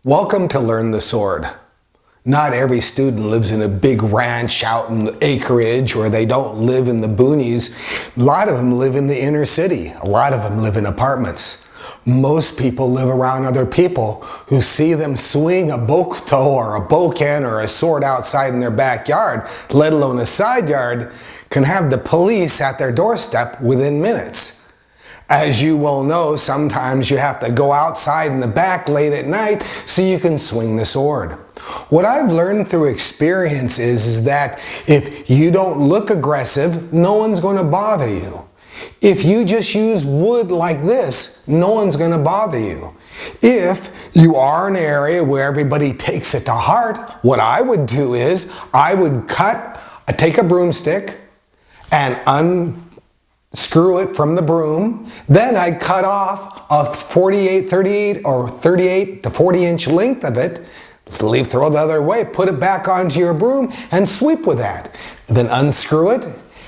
Welcome to Learn the Sword. Not every student lives in a big ranch out in the acreage, or they don't live in the boonies. A lot of them live in the inner city. A lot of them live in apartments. Most people live around other people who see them swing a bokuto or a bokken or a sword outside in their backyard, let alone a side yard, can have the police at their doorstep within minutes. As you well know, sometimes you have to go outside in the back late at night so you can swing the sword. What I've learned through experience is that if you don't look aggressive, no one's going to bother you. If you just use wood like this, no one's going to bother you. If you are in an area where everybody takes it to heart, what I would do is I would take a broomstick and unscrew it from the broom. Then I'd cut off a 38 or 38 to 40 inch length of it, throw the other way, put it back onto your broom and sweep with that. Then unscrew it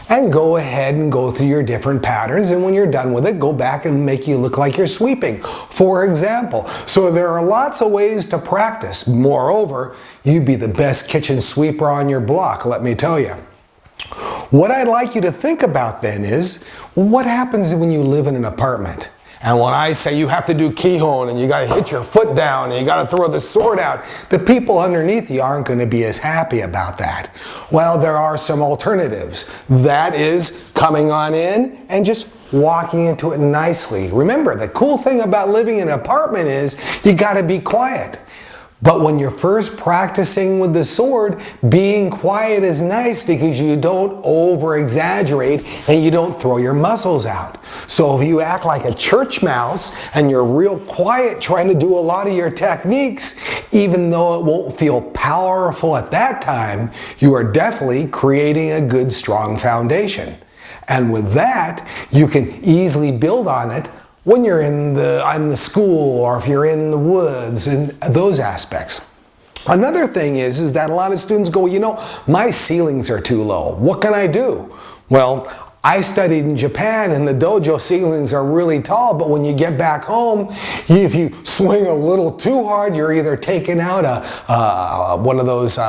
and go ahead and go through your different patterns, and when you're done with it, go back and make you look like you're sweeping, for example. So there are lots of ways to practice. Moreover, you'd be the best kitchen sweeper on your block, let me tell you. What I'd like you to think about then is, what happens when you live in an apartment? And when I say you have to do kihon and you got to hit your foot down and you got to throw the sword out, the people underneath you aren't going to be as happy about that. Well, there are some alternatives. That is coming on in and just walking into it nicely. Remember, the cool thing about living in an apartment is you got to be quiet. But when you're first practicing with the sword, being quiet is nice because you don't over-exaggerate and you don't throw your muscles out. So if you act like a church mouse and you're real quiet trying to do a lot of your techniques, even though it won't feel powerful at that time, you are definitely creating a good, strong foundation. And with that, you can easily build on it when you're in the school, or if you're in the woods, and those aspects. Another thing is that a lot of students go, my ceilings are too low. What can I do? Well, I studied in Japan and the dojo ceilings are really tall, but when you get back home, if you swing a little too hard, you're either taking out one of those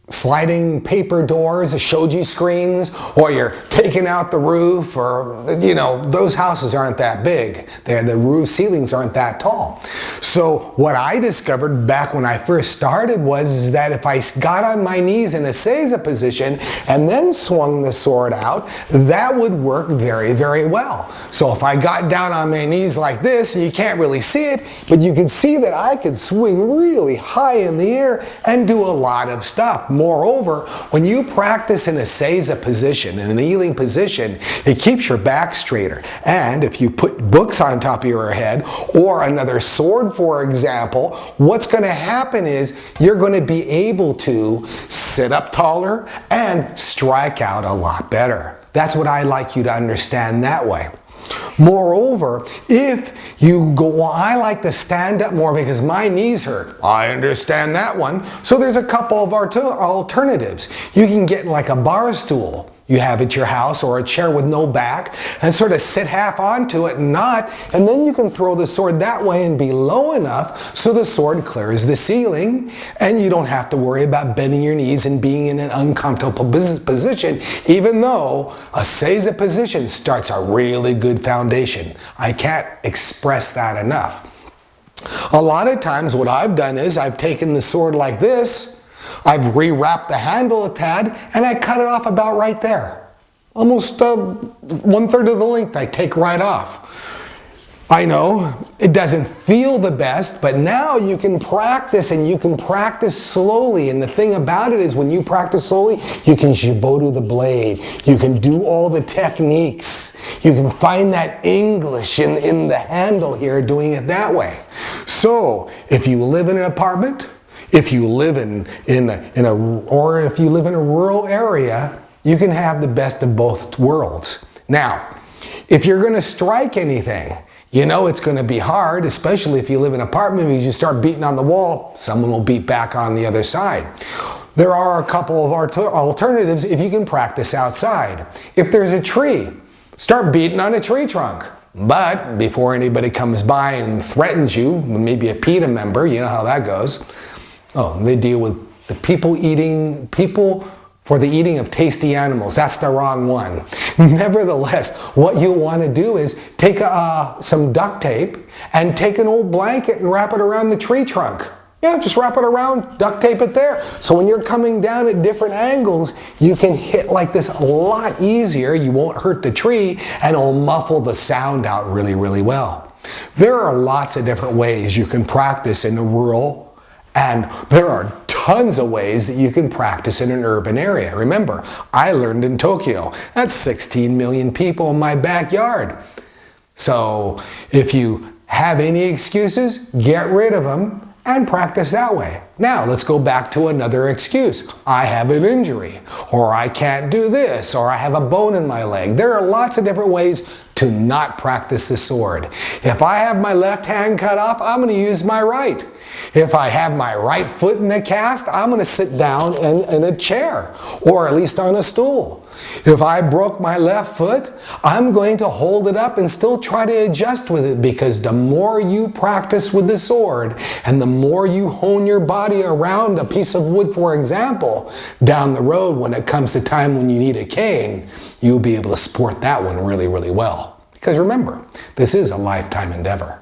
sliding paper doors, shoji screens, or you're taking out the roof, or those houses aren't that big. The roof ceilings aren't that tall. So what I discovered back when I first started was that if I got on my knees in a seiza position and then swung the sword out, that would work very, very well. So if I got down on my knees like this, and you can't really see it, but you can see that I could swing really high in the air and do a lot of stuff. Moreover, when you practice in a seiza position, in an kneeling position, it keeps your back straighter. And if you put books on top of your head, or another sword, for example, what's going to happen is you're going to be able to sit up taller and strike out a lot better. That's what I'd like you to understand that way. Moreover, if you go, I like to stand up more because my knees hurt. I understand that one. So there's a couple of alternatives. You can get like a bar stool you have at your house, or a chair with no back, and sort of sit half onto it and not, and then you can throw the sword that way and be low enough so the sword clears the ceiling, and you don't have to worry about bending your knees and being in an uncomfortable position, even though a seiza position starts a really good foundation. I can't express that enough. A lot of times what I've done is I've taken the sword like this, I've rewrapped the handle a tad, and I cut it off about right there. Almost 1/3 of the length I take right off. I know it doesn't feel the best, but now you can practice, and you can practice slowly. And the thing about it is when you practice slowly, you can shibodu the blade. You can do all the techniques. You can find that English in the handle here, doing it that way. So if you live in an apartment, if you live or if you live in a rural area, you can have the best of both worlds. Now, if you're going to strike anything, it's going to be hard, especially if you live in an apartment, because you start beating on the wall, someone will beat back on the other side. There are a couple of alternatives if you can practice outside. If there's a tree, start beating on a tree trunk. But before anybody comes by and threatens you, maybe a PETA member, you know how that goes. Oh, they deal with the people for the eating of tasty animals. That's the wrong one. Nevertheless, what you want to do is take some duct tape and take an old blanket and wrap it around the tree trunk. Yeah, just wrap it around, duct tape it there. So when you're coming down at different angles, you can hit like this a lot easier. You won't hurt the tree, and it'll muffle the sound out really, really well. There are lots of different ways you can practice in the rural, and there are tons of ways that you can practice in an urban area. Remember, I learned in Tokyo. That's 16 million people in my backyard. So if you have any excuses, get rid of them and practice that way. Now, let's go back to another excuse. I have an injury, or I can't do this, or I have a bone in my leg. There are lots of different ways to not practice the sword. If I have my left hand cut off, I'm going to use my right. If I have my right foot in a cast, I'm going to sit down in a chair, or at least on a stool. If I broke my left foot, I'm going to hold it up and still try to adjust with it, because the more you practice with the sword and the more you hone your body around a piece of wood, for example, down the road when it comes to time when you need a cane, you'll be able to sport that one really, really well. Because remember, this is a lifetime endeavor.